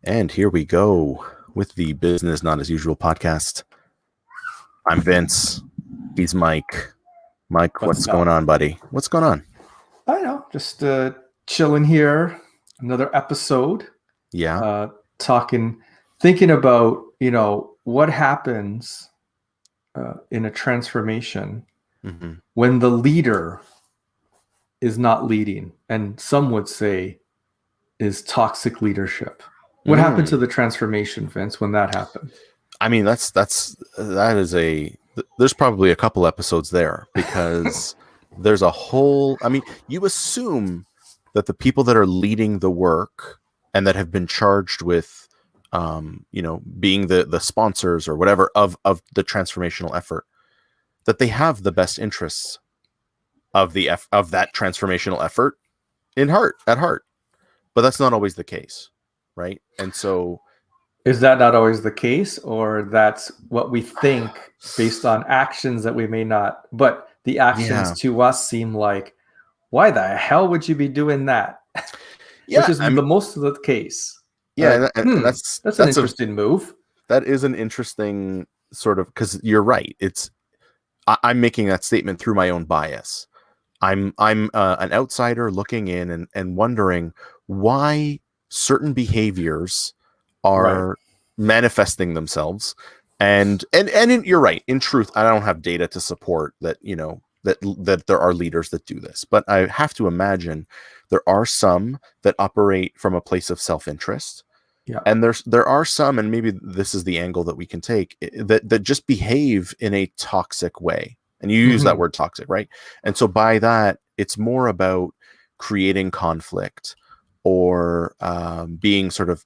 And here we go with the Business Not As Usual podcast. I'm Vince. He's Mike. Mike, what's going on, buddy? What's going on? I know, just chilling here. Another episode. Yeah. Thinking about, what happens in a transformation when the leader is not leading, and some would say is toxic leadership. What happened to the transformation, Vince, when that happened? I mean, there's probably a couple episodes there, because there's a whole, you assume that the people that are leading the work and that have been charged with, being the sponsors or whatever of the transformational effort, that they have the best interests of that transformational effort at heart. But that's not always the case, right? And so, is that not always the case, or that's what we think based on actions that we may not, but the actions to us seem like, why the hell would you be doing that? Which is the most of the case. Yeah, and that's an interesting move. That is an interesting sort of, because you're right. I'm making that statement through my own bias. I'm an outsider looking in and wondering why certain behaviors are manifesting themselves, and you're right. In truth, I don't have data to support that. That there are leaders that do this, but I have to imagine there are some that operate from a place of self-interest. Yeah. And there are some, and maybe this is the angle that we can take, that just behave in a toxic way. And you use that word toxic, right? And so by that, it's more about creating conflict or being sort of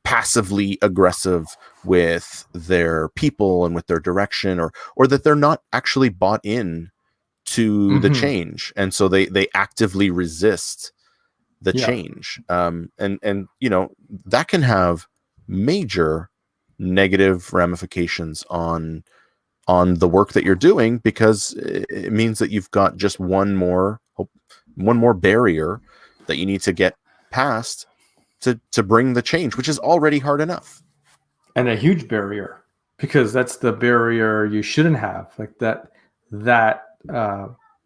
passively aggressive with their people and with their direction, or that they're not actually bought in to the change. And so they actively resist the change. And that can have major negative ramifications on the work that you're doing, because it means that you've got just one more barrier that you need to get past to bring the change, which is already hard enough. And a huge barrier, because that's the barrier you shouldn't have. Like that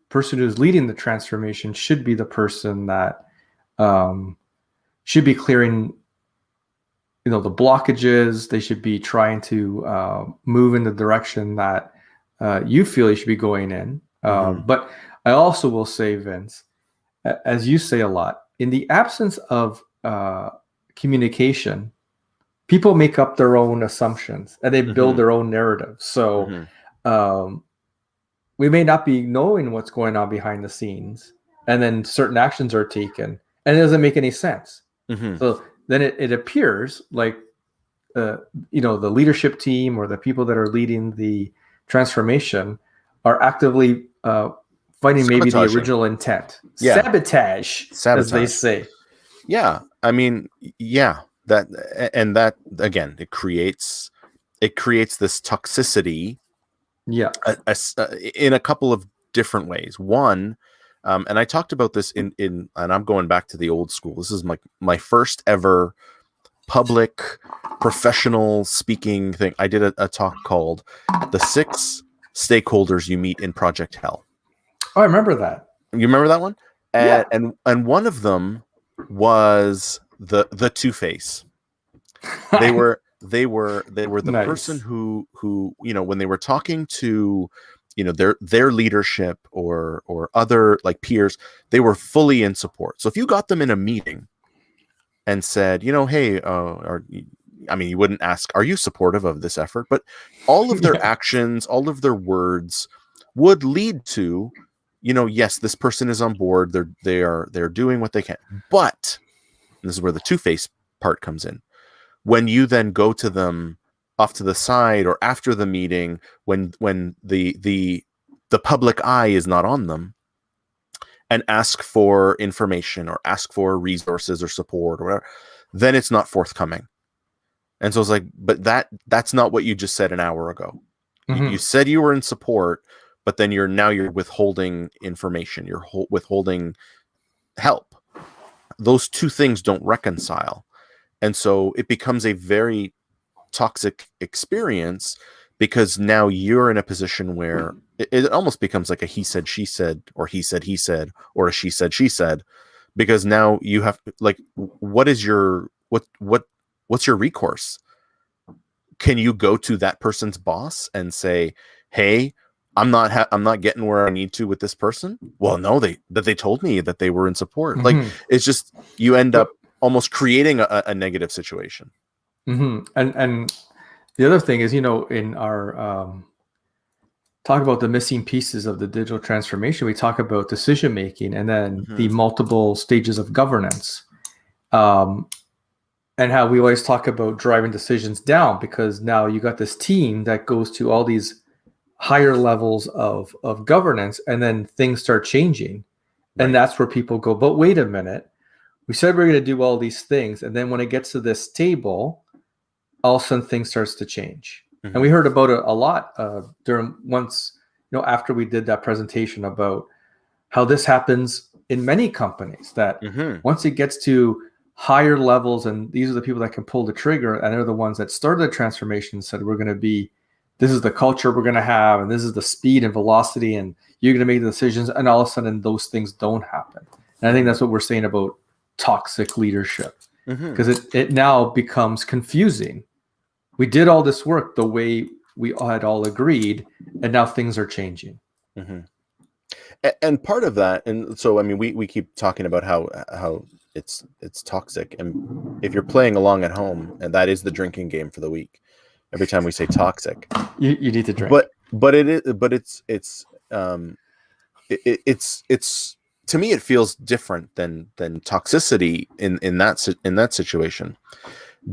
person who's leading the transformation should be the person that should be clearing, the blockages. They should be trying to move in the direction that you feel you should be going in. But I also will say, Vince, as you say a lot, in the absence of communication, people make up their own assumptions and they build their own narrative. So we may not be knowing what's going on behind the scenes, and then certain actions are taken and it doesn't make any sense. So then it appears like, the leadership team or the people that are leading the transformation are actively fighting maybe the original intent. Sabotage, as they say. Yeah. I mean, that again, it creates this toxicity. Yeah. In a couple of different ways. One, and I talked about this in and I'm going back to the old school. This is my first ever public professional speaking thing. I did a talk called "The 6 Stakeholders You Meet in Project Hell." Oh, I remember that. You remember that one? And one of them was the Two-Face. They were the nice. Person who when they were talking to their leadership or other like peers, they were fully in support. So if you got them in a meeting and said, hey, you wouldn't ask, are you supportive of this effort? But all of their actions, all of their words would lead to, yes, this person is on board. They're doing what they can. But this is where the Two-Face part comes in. When you then go to them off to the side or after the meeting, when the public eye is not on them, and ask for information or ask for resources or support or whatever, then it's not forthcoming. And so it's like, but that's not what you just said an hour ago. You said you were in support, but then you're withholding information. You're withholding help. Those two things don't reconcile. And so it becomes a very toxic experience, because now you're in a position where it almost becomes like a he said, she said, or he said, or a she said, she said, because now you have, like, what's your recourse? Can you go to that person's boss and say, hey, I'm not getting where I need to with this person? Well, no, they told me that they were in support. Like, it's just, you end up almost creating a negative situation. And the other thing is, in our talk about the missing pieces of the digital transformation, we talk about decision making, and then the multiple stages of governance, and how we always talk about driving decisions down, because now you got this team that goes to all these higher levels of governance, and then things start changing. Right. And that's where people go, but wait a minute, we said we're going to do all these things, and then when it gets to this table, all of a sudden things starts to change. And we heard about it a lot after we did that presentation about how this happens in many companies, that once it gets to higher levels, and these are the people that can pull the trigger, and they're the ones that started the transformation, said this is the culture we're going to have, and this is the speed and velocity, and you're going to make the decisions, and all of a sudden those things don't happen. And I think that's what we're saying about toxic leadership, because it now becomes confusing. We did all this work the way we had all agreed, and now things are changing. And part of that, and so, I mean, we keep talking about how it's toxic, and if you're playing along at home, and that is the drinking game for the week, every time we say toxic, you need to drink. But it's to me, it feels different than toxicity in that situation,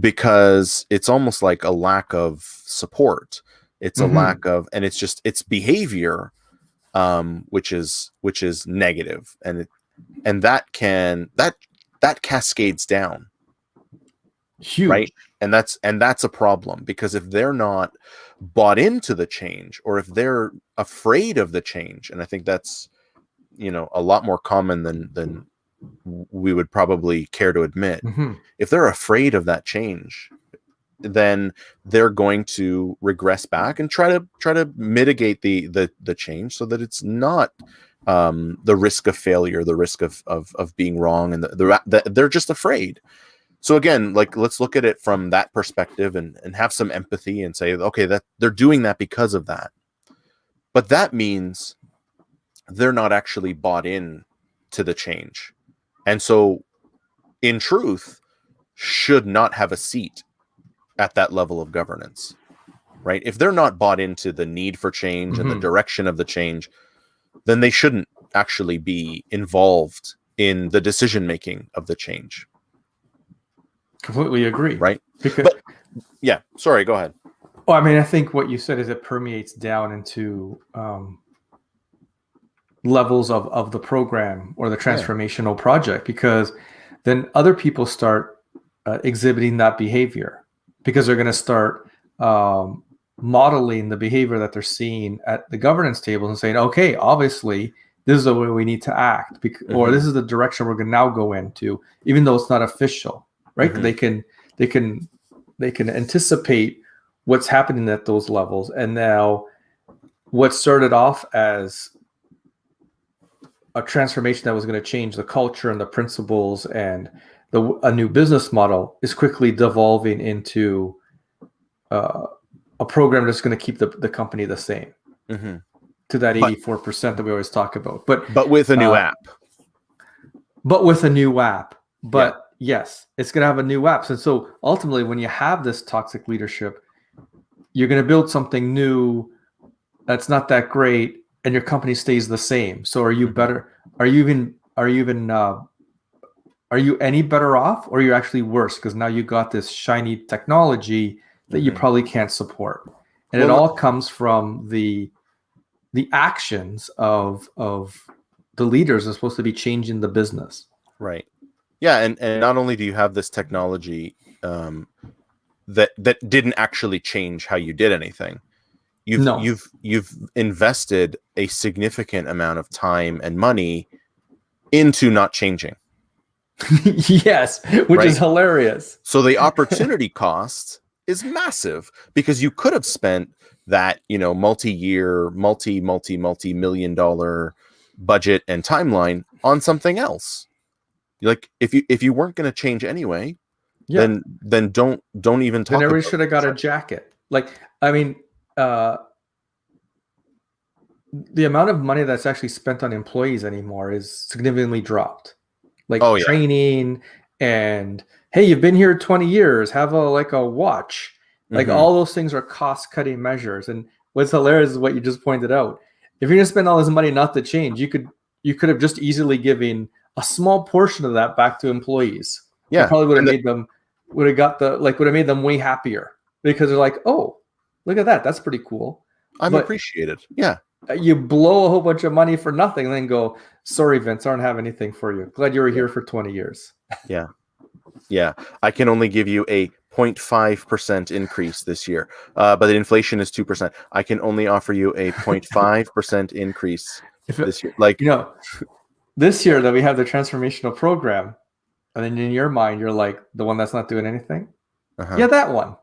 because it's almost like a lack of support. It's a lack of, and it's behavior, which is negative, and that cascades down. Huge. Right. And that's a problem, because if they're not bought into the change, or if they're afraid of the change, and I think that's, a lot more common than we would probably care to admit. If they're afraid of that change, then they're going to regress back and try to mitigate the change, so that it's not the risk of failure, the risk of being wrong, and they're just afraid. So again, like, let's look at it from that perspective, and have some empathy, and say, okay, that they're doing that because of that, but that means they're not actually bought in to the change, and so in truth should not have a seat at that level of governance, right? If they're not bought into the need for change and the direction of the change, then they shouldn't actually be involved in the decision making of the change. Completely agree. Right. Sorry, go ahead. Oh, I mean, I think what you said is it permeates down into levels of the program or the transformational project, because then other people start exhibiting that behavior, because they're going to start modeling the behavior that they're seeing at the governance tables, and saying, okay, obviously this is the way we need to act, or this is the direction we're going to now go into, even though it's not official. Right? They can anticipate what's happening at those levels, and now what started off as a transformation that was going to change the culture and the principles and a new business model is quickly devolving into a program that's going to keep the company the same, to that 84% that we always talk about. But with a new app. But with a new app. But yes, it's going to have a new app. And so ultimately, when you have this toxic leadership, you're going to build something new that's not that great, and your company stays the same. So are you better? Are you any better off, or are you actually worse? Because now you got this shiny technology that you probably can't support. And it all comes from the actions of the leaders are supposed to be changing the business. Right. Yeah, and not only do you have this technology that didn't actually change how you did anything, you've invested a significant amount of time and money into not changing. Yes, which is hilarious. So the opportunity cost is massive because you could have spent that, multi-year, multi-million dollar budget and timeline on something else. Like if you weren't going to change anyway, then don't even talk about it. Then everybody about should have got a jacket. Like, I mean, the amount of money that's actually spent on employees anymore is significantly dropped. Like training and, hey, you've been here 20 years, have a watch. Like all those things are cost-cutting measures. And what's hilarious is what you just pointed out. If you're going to spend all this money not to change, you could have just easily given a small portion of that back to employees. Yeah, it probably would have made them way happier because they're like, oh, look at that, that's pretty cool. I'm appreciated. Yeah. You blow a whole bunch of money for nothing and then go, sorry, Vince, I don't have anything for you. Glad you were here for 20 years. Yeah. Yeah. I can only give you a 0.5% increase this year. But the inflation is 2%. I can only offer you a 0.5% increase this year. Like, this year that we have the transformational program, and then in your mind, you're like, the one that's not doing anything? Yeah, that one.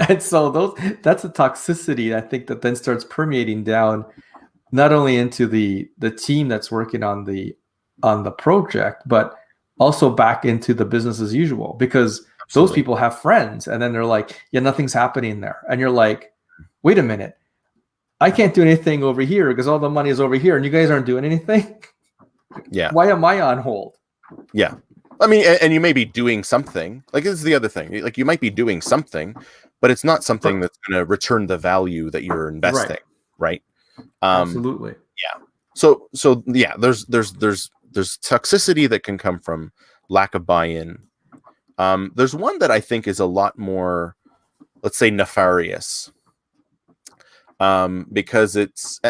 And so that's a toxicity, I think, that then starts permeating down not only into the team that's working on the project, but also back into the business as usual, because those people have friends, and then they're like, yeah, nothing's happening there. And you're like, wait a minute, I can't do anything over here because all the money is over here and you guys aren't doing anything. Yeah. Why am I on hold? Yeah. I mean, and you may be doing something. Like, this is the other thing. Like, you might be doing something, but it's not something that's going to return the value that you're investing, right? Absolutely. Yeah. So yeah, there's toxicity that can come from lack of buy-in. There's one that I think is a lot more, let's say, nefarious, because it's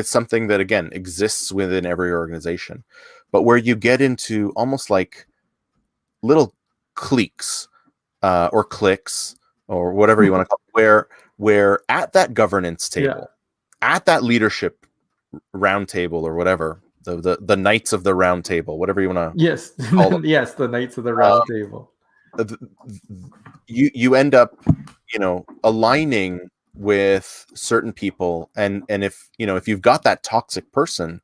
something that, again, exists within every organization, but where you get into almost like little cliques or cliques or whatever you want to call it, where at that governance table, at that leadership round table or whatever, the knights of the round table, whatever you want to yes the knights of the round table, you end up aligning with certain people, and if you've got that toxic person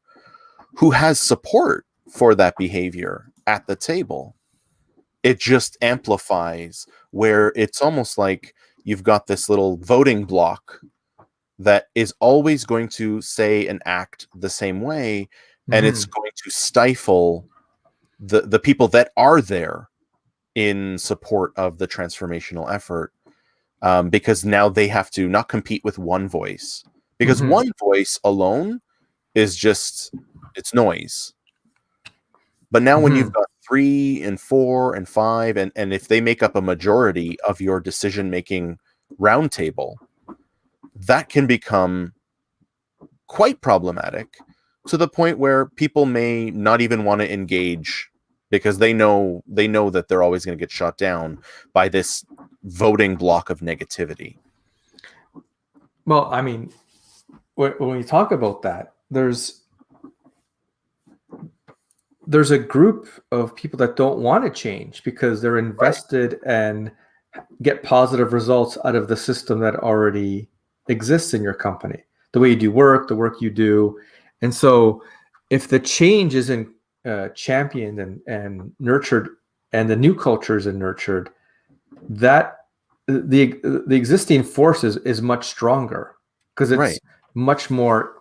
who has support for that behavior at the table, it just amplifies, where it's almost like you've got this little voting block that is always going to say and act the same way, and it's going to stifle the people that are there in support of the transformational effort, because now they have to not compete with one voice, because one voice alone is just, it's noise. But now when you've got 3 and 4 and 5, and if they make up a majority of your decision-making roundtable, that can become quite problematic, to the point where people may not even want to engage, because they know that they're always going to get shot down by this voting block of negativity. Well, I mean, when we talk about that, there's a group of people that don't want to change because they're invested and get positive results out of the system that already exists in your company, the way you do work, the work you do. And so if the change isn't championed and nurtured, and the new culture isn't nurtured, that the existing force is much stronger, because it's much more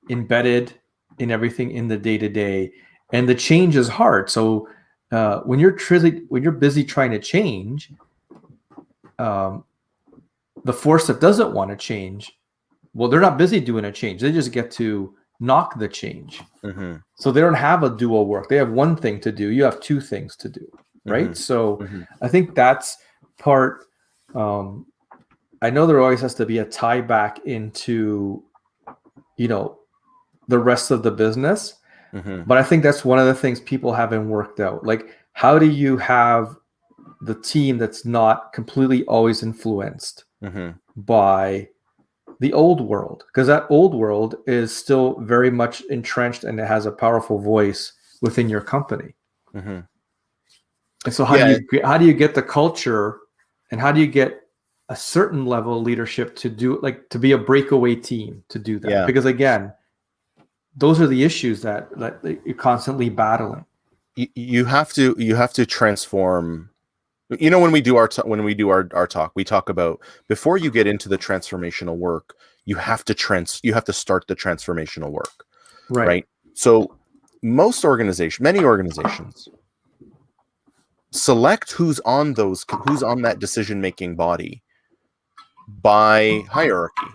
embedded in everything in the day-to-day, and the change is hard. So when you're busy trying to change, the force that doesn't want to change, well, they're not busy doing a change. They just get to knock the change. So they don't have a dual work. They have one thing to do. You have two things to do, right? So I think that's part. I know there always has to be a tie back into, the rest of the business. But I think that's one of the things people haven't worked out. Like, how do you have the team that's not completely always influenced by the old world? Because that old world is still very much entrenched, and it has a powerful voice within your company. Mm-hmm. And so how do you get the culture, and how do you get a certain level of leadership to do, like, to be a breakaway team to do that? Because again, those are the issues that you're constantly battling. You have to transform. You know, when we do our talk, we talk about, before you get into the transformational work, you have to start the transformational work, right? So many organizations select who's on that decision-making body by hierarchy.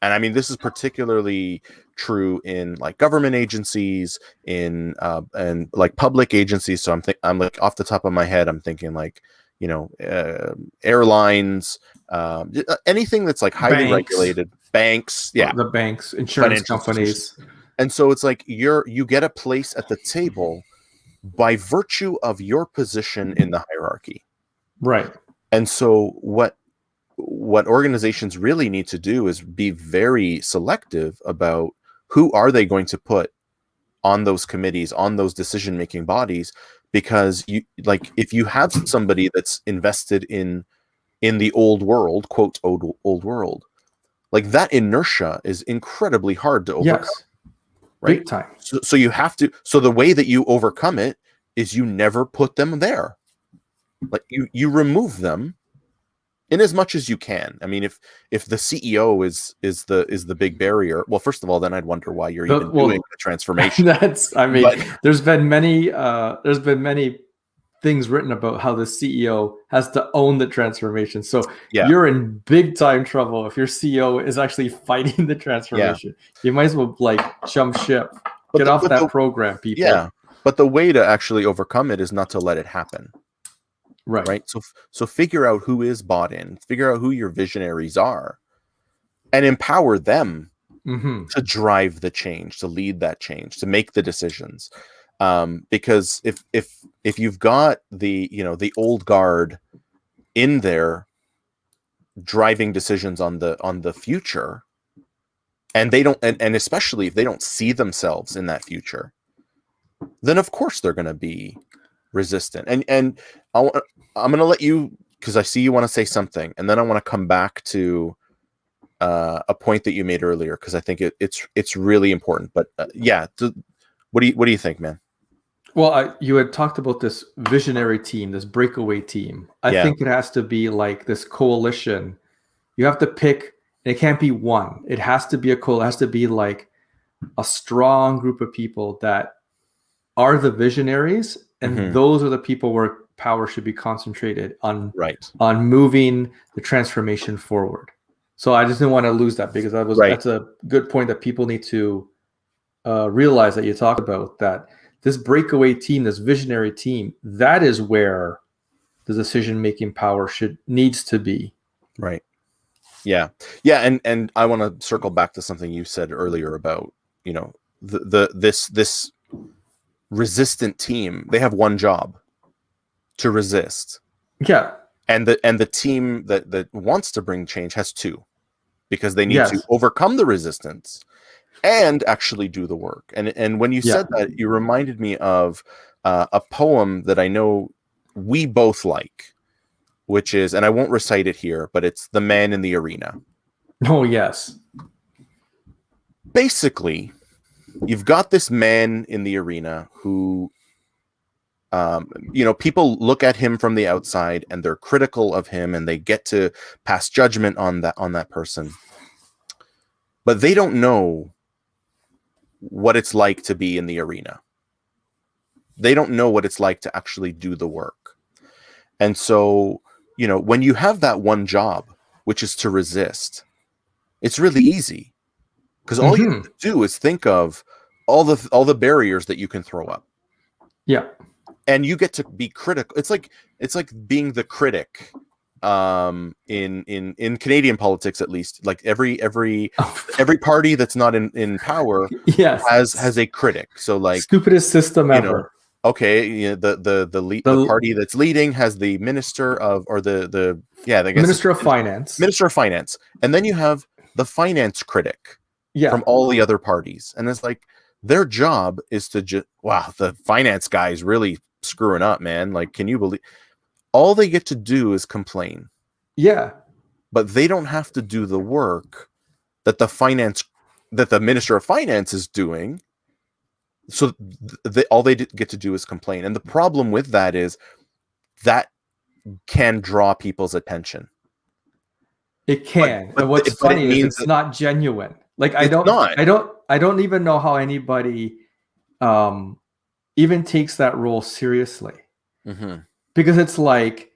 And I mean, this is particularly true in like government agencies, and like public agencies. So I'm like, off the top of my head, I'm thinking like, you know, airlines, anything that's like highly regulated, banks, the banks, insurance companies. And so it's like you get a place at the table by virtue of your position in the hierarchy. Right. And so what organizations really need to do is be very selective about who are they going to put on those committees, on those decision-making bodies, because if you have somebody that's invested in the old world, quote, old world, like, that inertia is incredibly hard to overcome. Yes. Right? Big time. So you have to, so the way that you overcome it is you never put them there. Like, you remove them in as much as you can. I mean, if the CEO is the big barrier, well, first of all, then I'd wonder why you're even doing the transformation. There's been many things written about how the CEO has to own the transformation. So you're in big time trouble if your CEO is actually fighting the transformation. You might as well like jump ship, get off that program, people. Yeah, but the way to actually overcome it is not to let it happen. Right. So figure out who is bought in, figure out who your visionaries are, and empower them to drive the change, to lead that change, to make the decisions. Because if you've got the old guard in there driving decisions on the future, and they don't, and especially if they don't see themselves in that future, then of course they're going to be resistant. And I'm going to let you, because I see you want to say something, and then I want to come back to a point that you made earlier, because I think it's really important. But what do you think, man? Well, you had talked about this visionary team, this breakaway team. I think it has to be like this coalition. You have to pick, and it can't be one. It has to be it has to be like a strong group of people that are the visionaries, and those are the people where power should be concentrated on moving the transformation forward. So I just didn't want to lose that, because that's a good point that people need to realize, that you talk about, that this breakaway team, this visionary team, that is where the decision-making power needs to be. Right. Yeah. And I want to circle back to something you said earlier about, this resistant team. They have one job: to resist. Yeah. And the team that wants to bring change has two, because they need to overcome the resistance and actually do the work. And when you said that, you reminded me of a poem that I know we both like, which is, and I won't recite it here, but it's "The Man in the Arena." Oh, yes. Basically, you've got this man in the arena who, people look at him from the outside and they're critical of him, and they get to pass judgment on that person. But they don't know what it's like to be in the arena. They don't know what it's like to actually do the work. And so, when you have that one job, which is to resist, it's really easy, because all you have to do is think of all the barriers that you can throw up. Yeah. And you get to be critical. It's like being the critic in Canadian politics, at least. Like every party that's not in power has a critic. So like, stupidest system ever. The party that's leading has the minister of, or the Minister of Finance. And then you have the finance critic from all the other parties. And it's like, Their job is to just, wow, the finance guy is really screwing up, man. Like, can you believe? All they get to do is complain. Yeah. But they don't have to do the work that the Minister of Finance is doing. So all they get to do is complain. And the problem with that is that can draw people's attention. It can. And what's funny is it's not genuine. Like I don't even know how anybody even takes that role seriously. Mm-hmm. Because it's like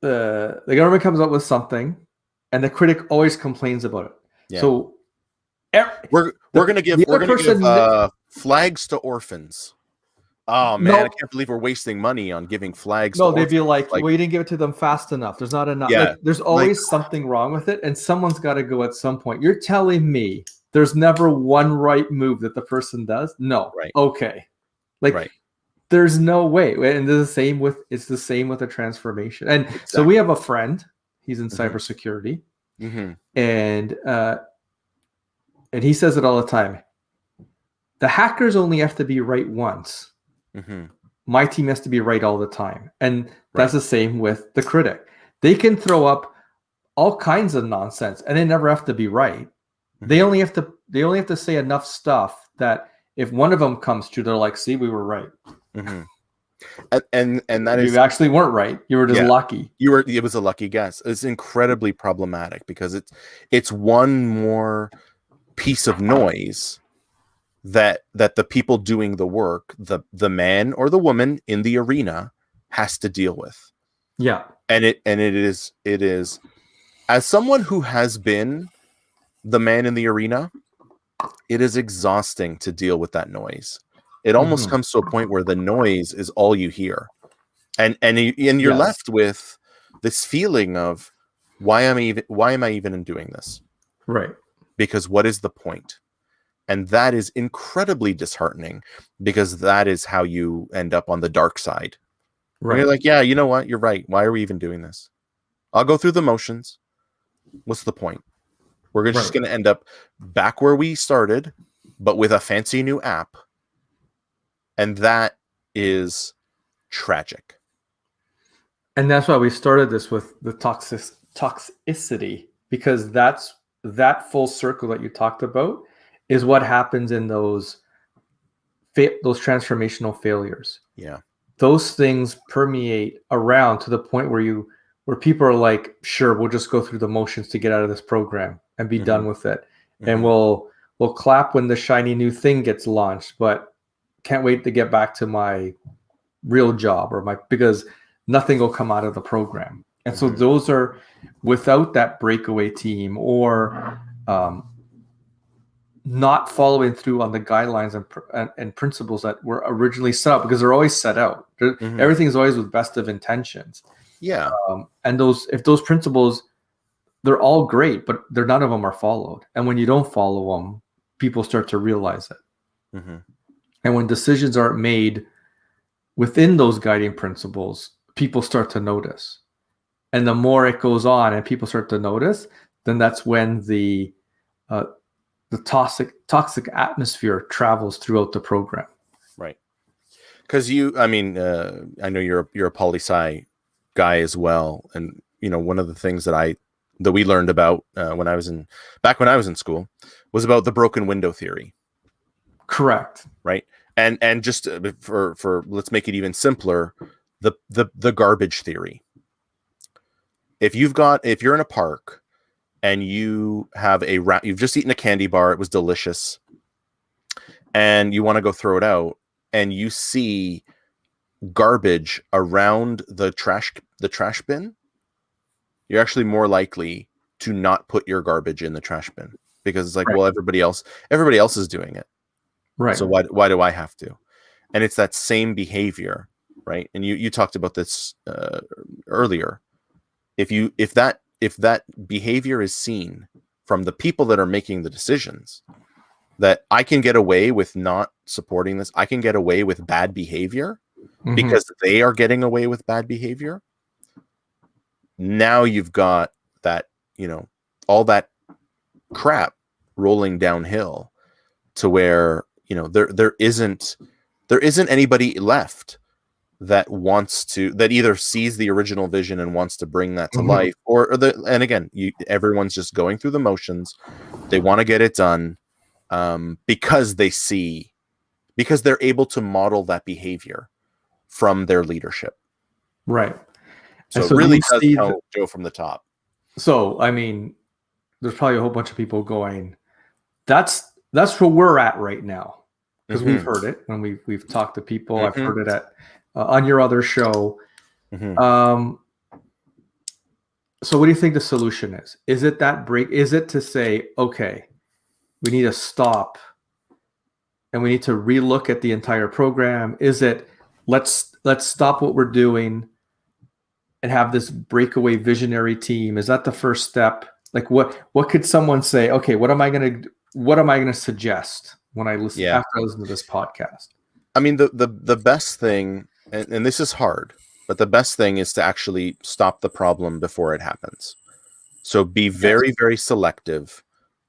the government comes up with something and the critic always complains about it. Yeah. So we're gonna give flags to orphans. Oh man, I can't believe we're wasting money on giving flags. No, they'd be like, well, you didn't give it to them fast enough. There's not enough. Yeah, like, there's always something wrong with it, and someone's got to go at some point. You're telling me there's never one right move that the person does? No. Right. Okay. Like, there's no way. And it's the same with a transformation. And so we have a friend. He's in cybersecurity, and he says it all the time. The hackers only have to be right once. My team has to be right all the time, and that's the same with the critic. They can throw up all kinds of nonsense, and they never have to be right. They only have to say enough stuff that if one of them comes true, they're like, "See, we were right." And that is, you actually weren't right. You were just lucky. It was a lucky guess. It's incredibly problematic because it's one more piece of noise that the people doing the work, the man or the woman in the arena, has to deal with. Yeah. And it is as someone who has been the man in the arena, it is exhausting to deal with that noise. It almost comes to a point where the noise is all you hear. And you're left with this feeling of why am I even doing this? Right. Because what is the point? And that is incredibly disheartening because that is how you end up on the dark side. Right. You're like, yeah, you know what? You're right. Why are we even doing this? I'll go through the motions. What's the point? We're just going to end up back where we started, but with a fancy new app. And that is tragic. And that's why we started this with the toxicity, because that full circle that you talked about is what happens in those transformational failures. Yeah. Those things permeate around to the point where people are like, sure, we'll just go through the motions to get out of this program and be done with it. And we'll clap when the shiny new thing gets launched, but can't wait to get back to my real job because nothing will come out of the program. And so those are without that breakaway team or not following through on the guidelines and principles that were originally set up, because they're always set out. Everything is always with best of intentions. Yeah. And if those principles, they're all great, but none of them are followed. And when you don't follow them, people start to realize it. And when decisions aren't made within those guiding principles, people start to notice. And the more it goes on and people start to notice, then that's when the toxic atmosphere travels throughout the program. Right. Because I know you're a poli-sci guy as well. And, one of the things that we learned about when I was in school was about the broken window theory. Correct. Right. And just for let's make it even simpler, the garbage theory. If you're in a park and you have you've just eaten a candy bar, it was delicious, and you want to go throw it out, and you see garbage around the trash bin, you're actually more likely to not put your garbage in the trash bin because it's like, well, everybody else is doing it. Right. So why do I have to? And it's that same behavior, right? And you talked about this earlier. If that behavior is seen from the people that are making the decisions, that I can get away with not supporting this, I can get away with bad behavior because they are getting away with bad behavior. Now you've got that, all that crap rolling downhill. to where, you know, there isn't anybody left that wants to, that either sees the original vision and wants to bring that to life, and again, everyone's just going through the motions. They want to get it done because they're able to model that behavior from their leadership. Right. So it really does go from the top. So, I mean, there's probably a whole bunch of people going, that's where we're at right now. Because we've heard it when we've talked to people. I've heard it at on your other show. So what do you think the solution is? Is it that break? Is it to say, okay, we need to stop and we need to relook at the entire program? Is it let's stop what we're doing and have this breakaway visionary team? Is that the first step? Like what could someone say? Okay, what am I gonna suggest when I listen after I listen to this podcast? I mean, the best thing, and this is hard, but the best thing is to actually stop the problem before it happens. So be very, very selective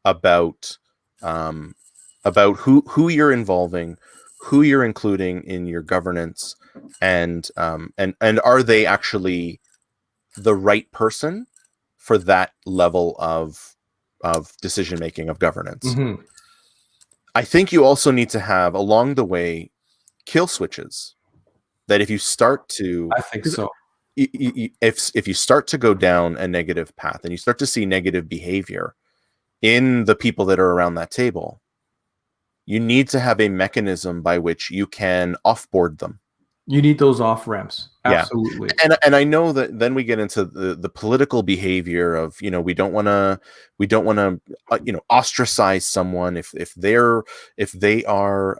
about who you're involving, who you're including in your governance, and are they actually the right person for that level of decision making, of governance. I think you also need to have along the way kill switches, that if you start to, I think so. If you start to go down a negative path and you start to see negative behavior in the people that are around that table, you need to have a mechanism by which you can offboard them. You need those off ramps. Absolutely. Yeah. And I know that then we get into the political behavior of, you know, we don't want to ostracize someone if they are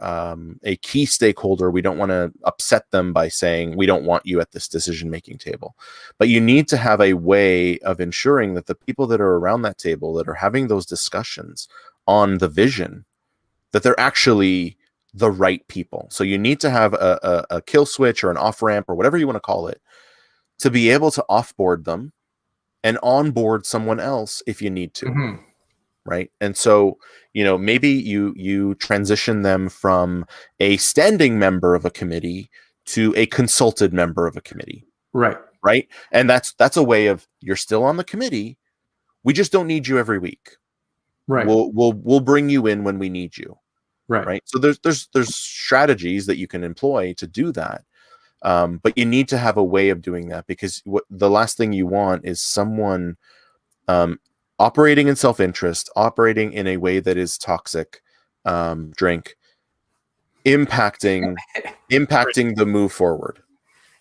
a key stakeholder. We don't want to upset them by saying we don't want you at this decision making table. But you need to have a way of ensuring that the people that are around that table that are having those discussions on the vision, that they're actually the right people. So you need to have a kill switch or an off ramp or whatever you want to call it to be able to offboard them and onboard someone else if you need to. Right. And so, you know, maybe you transition them from a standing member of a committee to a consulted member of a committee. Right. Right. And that's a way of, you're still on the committee. We just don't need you every week. Right. We'll bring you in when we need you. Right. So there's strategies that you can employ to do that. But you need to have a way of doing that, because the last thing you want is someone operating in self-interest, operating in a way that is toxic, impacting the move forward.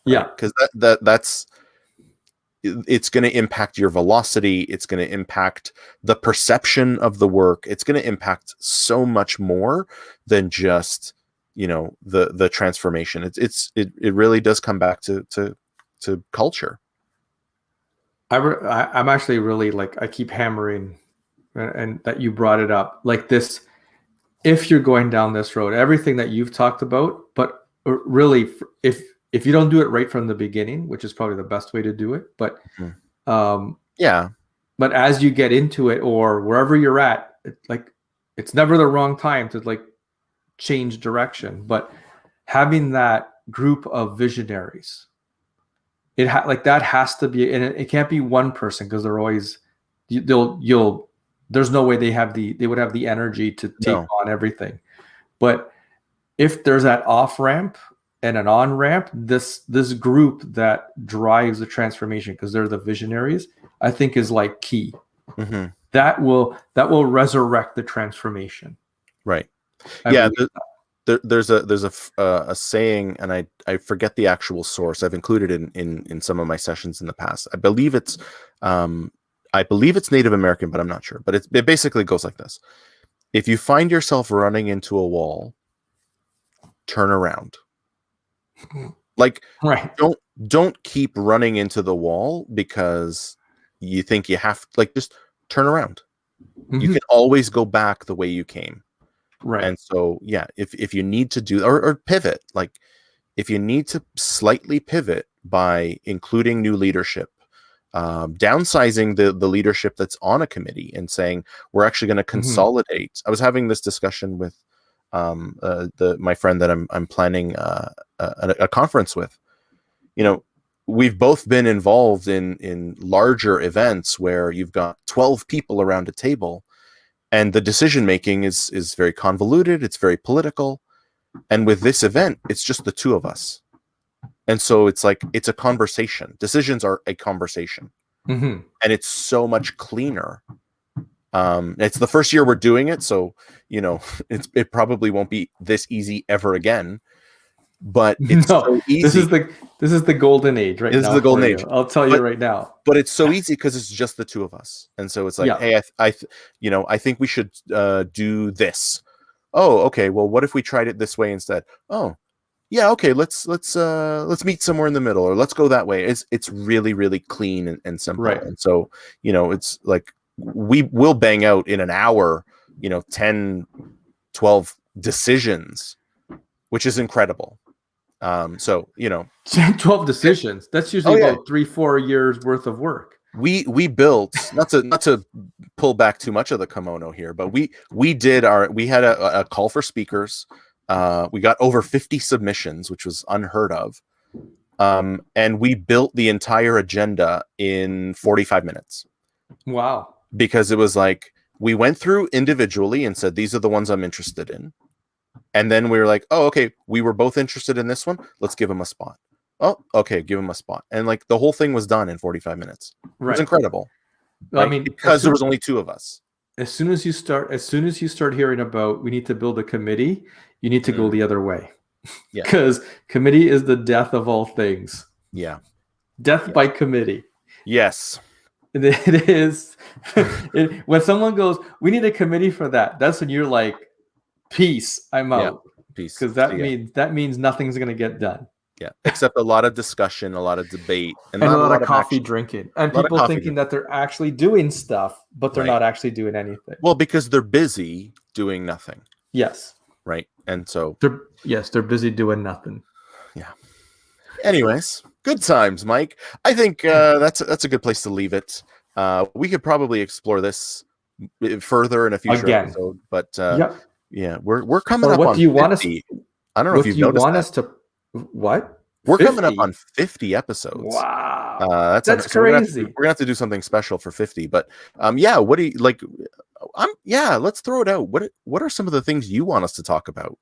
Right? Yeah. Because that's it's going to impact your velocity. It's going to impact the perception of the work. It's going to impact so much more than just, you know, the transformation. It really does come back to culture. I'm actually really, like, I keep hammering, and that you brought it up, like this, if you're going down this road, everything that you've talked about, but really if you don't do it right from the beginning, which is probably the best way to do it, but but as you get into it or wherever you're at, it's never the wrong time to like change direction. But having that group of visionaries, that has to be, and it can't be one person, because they're always there's no way they would have the energy to take on everything. But if there's that off ramp and an on ramp, this group that drives the transformation, because they're the visionaries, I think is like key. That will resurrect the transformation. Right. There's a saying, and I forget the actual source. I've included it in some of my sessions in the past. I believe it's Native American, but I'm not sure. But it basically goes like this: if you find yourself running into a wall, turn around. Like, don't keep running into the wall because you think you have, like, just turn around. You can always go back the way you came. Right. And so, if you need to do, or pivot, like if you need to slightly pivot by including new leadership, downsizing the leadership that's on a committee and saying, we're actually going to consolidate. I was having this discussion with my friend that I'm planning a conference with. We've both been involved in larger events where you've got 12 people around a table, and the decision making is very convoluted. It's very political. And with this event, it's just the two of us. And so it's like, it's a conversation. Decisions are a conversation. Mm-hmm. And it's so much cleaner. It's the first year we're doing it, so it probably won't be this easy ever again. But it's so easy. This is the golden age right now. This is the golden age. I'll tell you right now. But it's so easy because it's just the two of us, and so it's like, hey, I think we should do this. Oh, okay. Well, what if we tried it this way instead? Oh, yeah. Okay. Let's meet somewhere in the middle, or let's go that way. It's really, really clean and simple. Right. And so it's like we will bang out in an hour, 10, 12 decisions, which is incredible. So 12 decisions. That's usually about 3-4 years worth of work. We built, not to pull back too much of the kimono here, but we had a call for speakers. We got over 50 submissions, which was unheard of. And we built the entire agenda in 45 minutes. Wow. Because it was like, we went through individually and said, these are the ones I'm interested in. And then we were like, oh, okay, we were both interested in this one. Let's give him a spot. Oh, okay, give him a spot. And like the whole thing was done in 45 minutes. Right. It was incredible. Right? I mean, because there was only two of us. As soon as you start hearing about we need to build a committee, you need to go the other way. Yeah. Because committee is the death of all things. Yeah. Death by committee. Yes. It is. When someone goes, we need a committee for that, that's when you're like, peace, I'm out. Peace. Because that means nothing's going to get done. Yeah, except a lot of discussion, a lot of debate, and a lot of coffee drinking, and people thinking that they're actually doing stuff, but they're not actually doing anything. Well, because they're busy doing nothing. Yes. Right, and so they're busy doing nothing. Yeah. Anyways, good times, Mike. I think that's a good place to leave it. We could probably explore this further in a future episode, but yeah, we're coming up on 50. I don't know if you've noticed want us to. What? We're 50? Coming up on 50 episodes. Wow, that's crazy. We're gonna have to do something special for 50. But what do you like? Let's throw it out. What are some of the things you want us to talk about?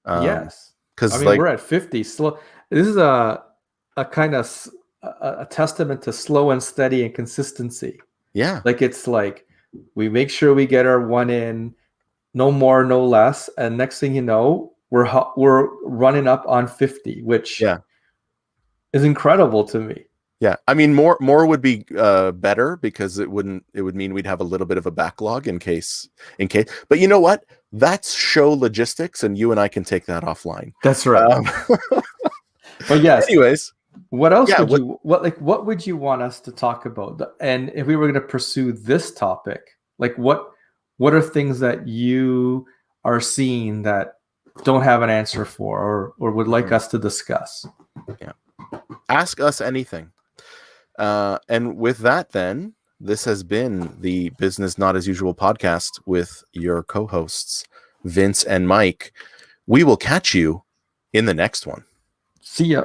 Yes, because we're at 50. Slow. This is a kind of a testament to slow and steady and consistency. Yeah, it's like we make sure we get our one in, no more, no less, and next thing you know, we're running up on 50, which is incredible to me. Yeah, I mean, more would be better, because it would mean we'd have a little bit of a backlog in case. But you know what? That's show logistics, and you and I can take that offline. That's right. But yes. Anyways, what else what would you want us to talk about? And if we were going to pursue this topic, what are things that you are seeing that don't have an answer for, or would like us to discuss? Yeah. Ask us anything. And with that, then, this has been the Business Not As Usual podcast with your co-hosts, Vince and Mike. We will catch you in the next one. See ya.